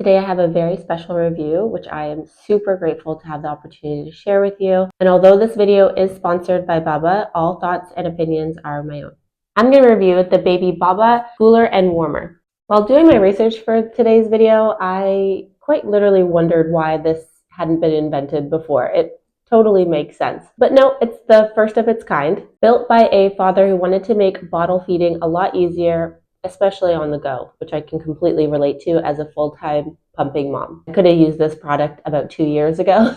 Today I have a very special review, which I am super grateful to have the opportunity to share with you. And although this video is sponsored by Babba, all thoughts and opinions are my own. I'm going to review the Baby Babba Cooler and Warmer. While doing my research for today's video, I quite literally wondered why this hadn't been invented before. It totally makes sense. But no, it's the first of its kind, built by a father who wanted to make bottle feeding a lot easier, especially on the go, which I can completely relate to as a full-time pumping mom. I could have used this product about 2 years ago,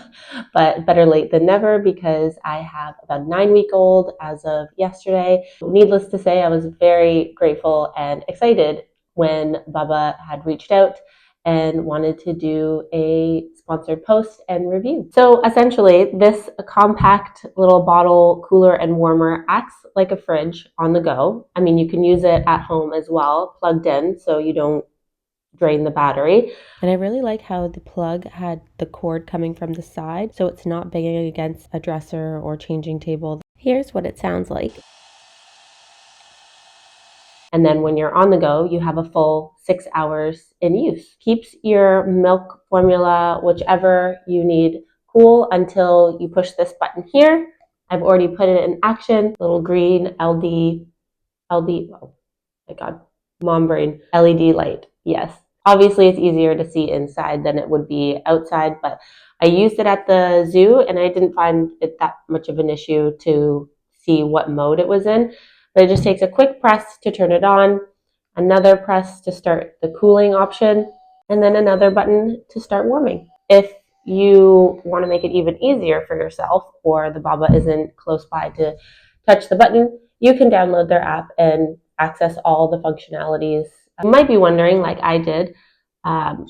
but better late than never because I have about a 9-week-old as of yesterday. Needless to say, I was very grateful and excited when Babba had reached out and wanted to do a sponsored post and review. So essentially, this compact little bottle cooler and warmer acts like a fridge on the go. I mean, you can use it at home as well, plugged in, so you don't drain the battery. And I really like how the plug had the cord coming from the side, so it's not banging against a dresser or changing table. Here's what it sounds like. And then when you're on the go, you have a full 6 hours in use. Keeps your milk formula, whichever you need, cool until you push this button here. I've already put it in action. Little green LD, oh my God, mom brain, LED light, yes. Obviously it's easier to see inside than it would be outside, but I used it at the zoo and I didn't find it that much of an issue to see what mode it was in. But it just takes a quick press to turn it on, another press to start the cooling option, and then another button to start warming. If you want to make it even easier for yourself, or the Babba isn't close by to touch the button, you can download their app and access all the functionalities. You might be wondering, like I did,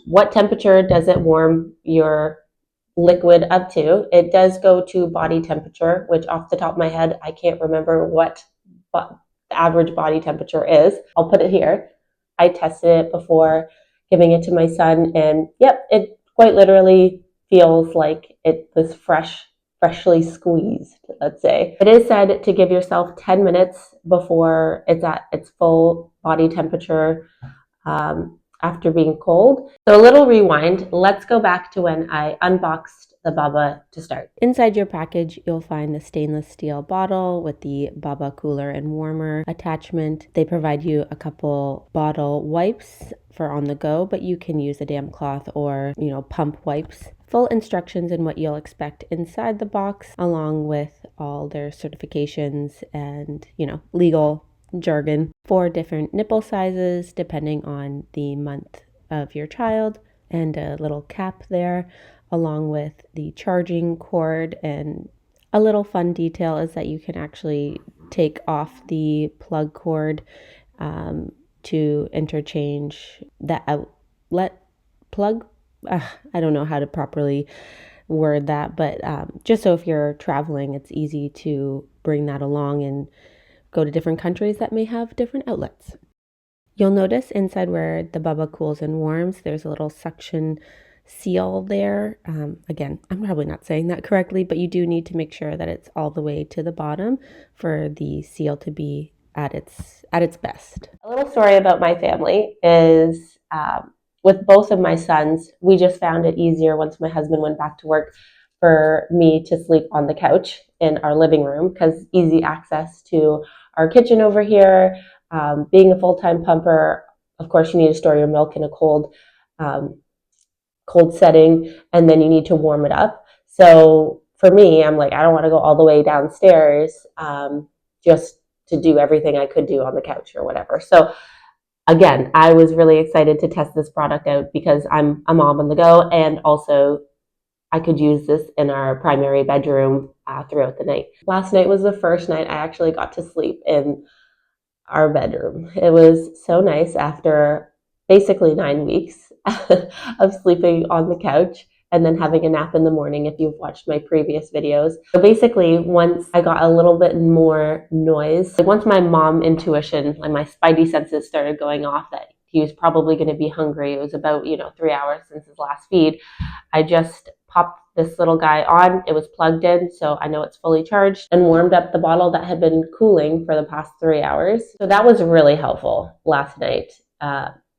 what temperature does it warm your liquid up to? It does go to body temperature, which off the top of my head, I can't remember what the average body temperature is. I'll put it here. I tested it before giving it to my son, and yep, it quite literally feels like it was freshly squeezed, let's say. It is said to give yourself 10 minutes before it's at its full body temperature after being cold. So a little rewind. Let's go back to when I unboxed the Babba to start. Inside your package, you'll find the stainless steel bottle with the Babba cooler and warmer attachment. They provide you a couple bottle wipes for on the go, but you can use a damp cloth or, pump wipes. Full instructions in what you'll expect inside the box, along with all their certifications and, legal jargon. 4 different nipple sizes depending on the month of your child, and a little cap there, along with the charging cord. And a little fun detail is that you can actually take off the plug cord to interchange the outlet plug. I don't know how to properly word that, but just so if you're traveling, it's easy to bring that along and go to different countries that may have different outlets. You'll notice inside where the Babba cools and warms, there's a little suction seal there. Again, I'm probably not saying that correctly, but you do need to make sure that it's all the way to the bottom for the seal to be at its best. A little story about my family is with both of my sons, we just found it easier once my husband went back to work for me to sleep on the couch in our living room, because easy access to our kitchen over here. Being a full-time pumper, of course, you need to store your milk in a cold setting, and then you need to warm it up. So for me, I'm like, I don't want to go all the way downstairs just to do everything I could do on the couch or whatever. So again, I was really excited to test this product out because I'm a mom on the go, and also I could use this in our primary bedroom throughout the night. Last night was the first night I actually got to sleep in our bedroom. It was so nice after basically 9 weeks of sleeping on the couch and then having a nap in the morning if you've watched my previous videos. So basically, once I got a little bit more noise, once my mom intuition, like my spidey senses started going off that he was probably going to be hungry, it was about 3 hours since his last feed, I just popped this little guy on. It was plugged in, so I know it's fully charged, and warmed up the bottle that had been cooling for the past 3 hours. So that was really helpful last night.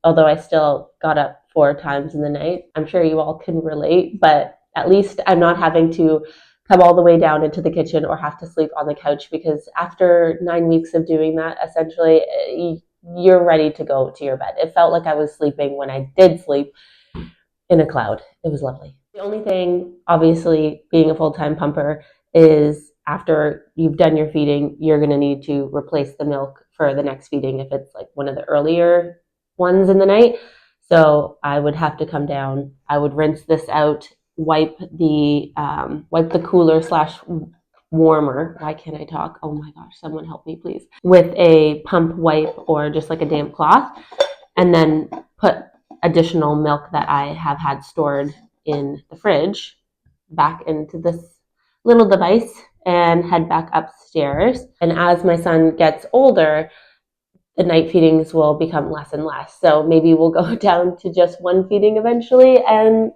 Although I still got up 4 times in the night. I'm sure you all can relate, but at least I'm not having to come all the way down into the kitchen or have to sleep on the couch, because after 9 weeks of doing that, essentially, you're ready to go to your bed. It felt like I was sleeping when I did sleep in a cloud. It was lovely. The only thing, obviously, being a full-time pumper, is after you've done your feeding, you're going to need to replace the milk for the next feeding if it's like one of the earlier ones in the night. So I would have to come down. I would rinse this out, wipe the cooler slash warmer. Why can't I talk? Oh my gosh, someone help me, please. With a pump wipe or just like a damp cloth, and then put additional milk that I have had stored in the fridge back into this little device and head back upstairs. And as my son gets older, the night feedings will become less and less. So maybe we'll go down to just one feeding eventually, and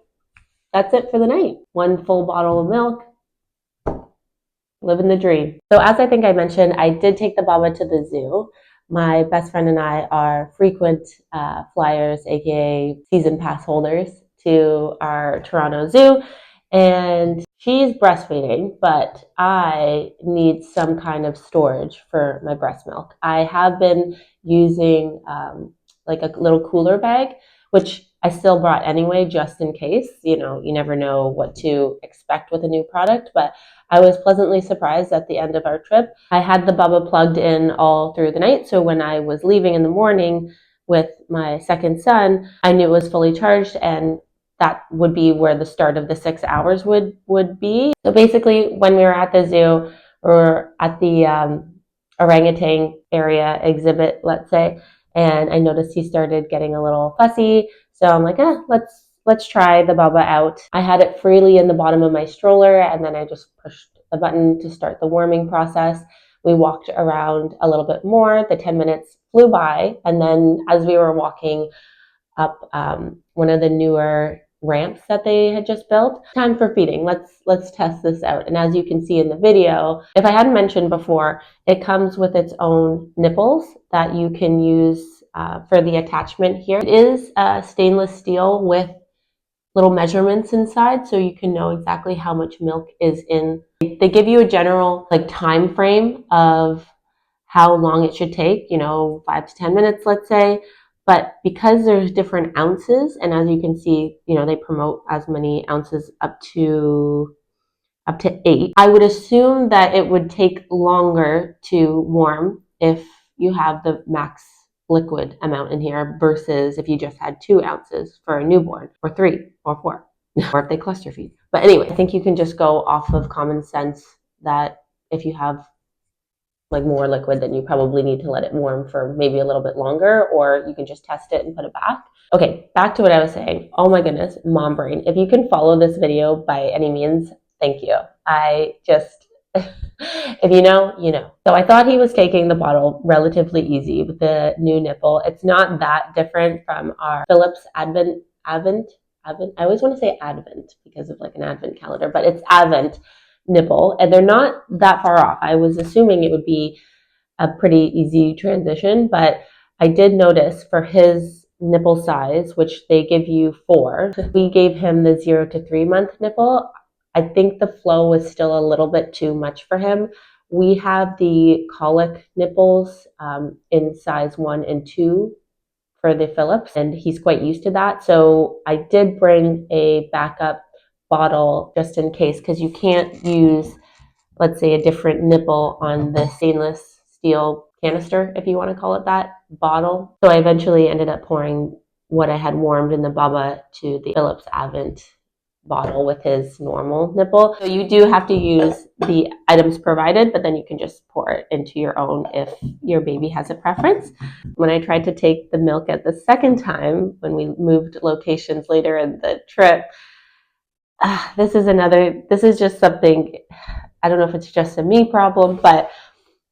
that's it for the night. One full bottle of milk, living the dream. So as I think I mentioned, I did take the Babba to the zoo. My best friend and I are frequent flyers, aka season pass holders, to our Toronto Zoo, and she's breastfeeding, but I need some kind of storage for my breast milk. I have been using like a little cooler bag, which I still brought anyway, just in case. You know, you never know what to expect with a new product, but I was pleasantly surprised at the end of our trip. I had the Babba plugged in all through the night, so when I was leaving in the morning with my second son, I knew it was fully charged, and that would be where the start of the 6 hours would be. So basically, when we were at the zoo or at the orangutan area exhibit, let's say, and I noticed he started getting a little fussy, so I'm like, let's try the Babba out. I had it freely in the bottom of my stroller, and then I just pushed the button to start the warming process. We walked around a little bit more. The 10 minutes flew by, and then as we were walking up one of the newer ramps that they had just built, time for feeding. Let's test this out. And as you can see in the video, if I hadn't mentioned before, it comes with its own nipples that you can use for the attachment here. It is stainless steel with little measurements inside, so you can know exactly how much milk is in. They give you a general like time frame of how long it should take, 5 to 10 minutes, let's say. But because there's different ounces, and as you can see, they promote as many ounces up to 8. I would assume that it would take longer to warm if you have the max liquid amount in here versus if you just had 2 ounces for a newborn, or 3 or 4, or if they cluster feed. But anyway, I think you can just go off of common sense that if you have like more liquid, then you probably need to let it warm for maybe a little bit longer, or you can just test it and put it back. Okay, back to what I was saying. Oh my goodness, mom brain. If you can follow this video by any means, thank you. I just, if you know, you know. So I thought he was taking the bottle relatively easy with the new nipple. It's not that different from our Philips Advent. I always want to say Advent because of like an Advent calendar, but it's Advent nipple, and they're not that far off. I was assuming it would be a pretty easy transition, but I did notice for his nipple size, which they give you 4, we gave him the 0 to 3 month nipple. I think the flow was still a little bit too much for him. We have the colic nipples in size 1 and 2 for the Philips, and he's quite used to that. So I did bring a backup bottle just in case, because you can't use, let's say, a different nipple on the stainless steel canister, if you want to call it that, bottle. So I eventually ended up pouring what I had warmed in the Babba to the Philips Advent bottle with his normal nipple. So you do have to use the items provided, but then you can just pour it into your own if your baby has a preference. When I tried to take the milk at the second time, when we moved locations later in the trip, this is just something, I don't know if it's just a me problem, but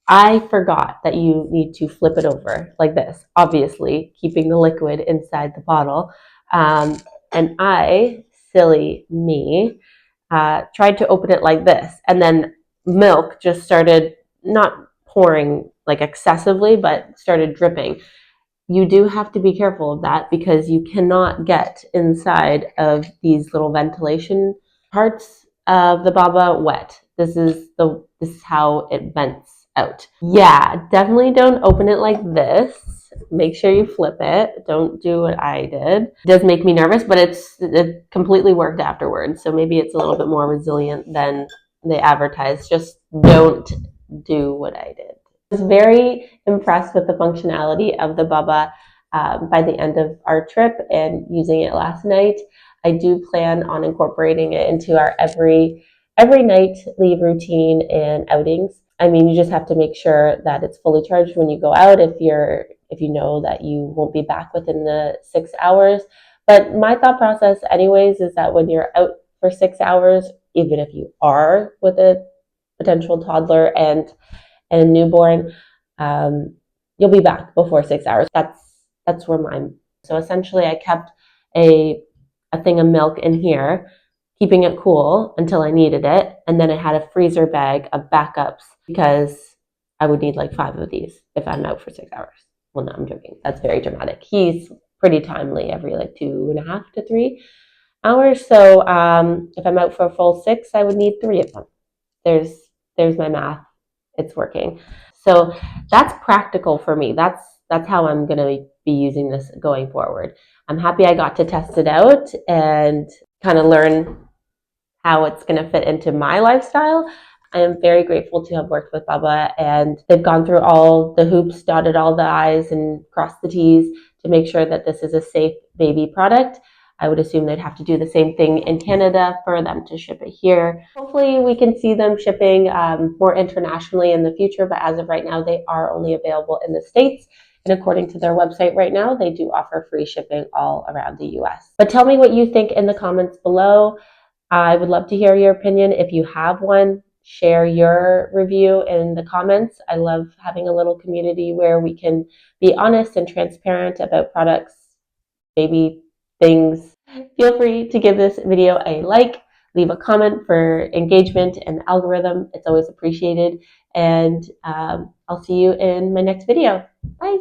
I forgot that you need to flip it over like this, obviously keeping the liquid inside the bottle. And I, silly me, tried to open it like this, and then milk just started not pouring like excessively, but started dripping. you do have to be careful of that because you cannot get inside of these little ventilation parts of the Babba wet. This is how it vents out. Yeah, definitely don't open it like this. Make sure you flip it. Don't do what I did. It does make me nervous, but it completely worked afterwards. So maybe it's a little bit more resilient than they advertised. Just don't do what I did. I was very impressed with the functionality of the Babba by the end of our trip and using it last night. I do plan on incorporating it into our every night leave routine and outings. I mean, you just have to make sure that it's fully charged when you go out if you know that you won't be back within the 6 hours. But my thought process anyways is that when you're out for 6 hours, even if you are with a potential toddler and a newborn, um, you'll be back before 6 hours. That's where mine. So essentially, I kept a thing of milk in here, keeping it cool until I needed it, and then I had a freezer bag of backups because I would need like 5 of these if I'm out for 6 hours. Well, no, I'm joking. That's very dramatic. He's pretty timely every like 2.5 to 3 hours. So if I'm out for a full 6, I would need 3 of them. There's my math. It's working. So that's practical for me. That's how I'm going to be using this going forward. I'm happy I got to test it out and kind of learn how it's going to fit into my lifestyle. I am very grateful to have worked with Babba, and they've gone through all the hoops, dotted all the I's and crossed the T's to make sure that this is a safe baby product. I would assume they'd have to do the same thing in Canada for them to ship it here. Hopefully we can see them shipping more internationally in the future, but as of right now, they are only available in the States. And according to their website right now, they do offer free shipping all around the US. But tell me what you think in the comments below. I would love to hear your opinion. If you have one, share your review in the comments. I love having a little community where we can be honest and transparent about products, baby things. Feel free to give this video a like, leave a comment for engagement and algorithm. It's always appreciated. And I'll see you in my next video. Bye.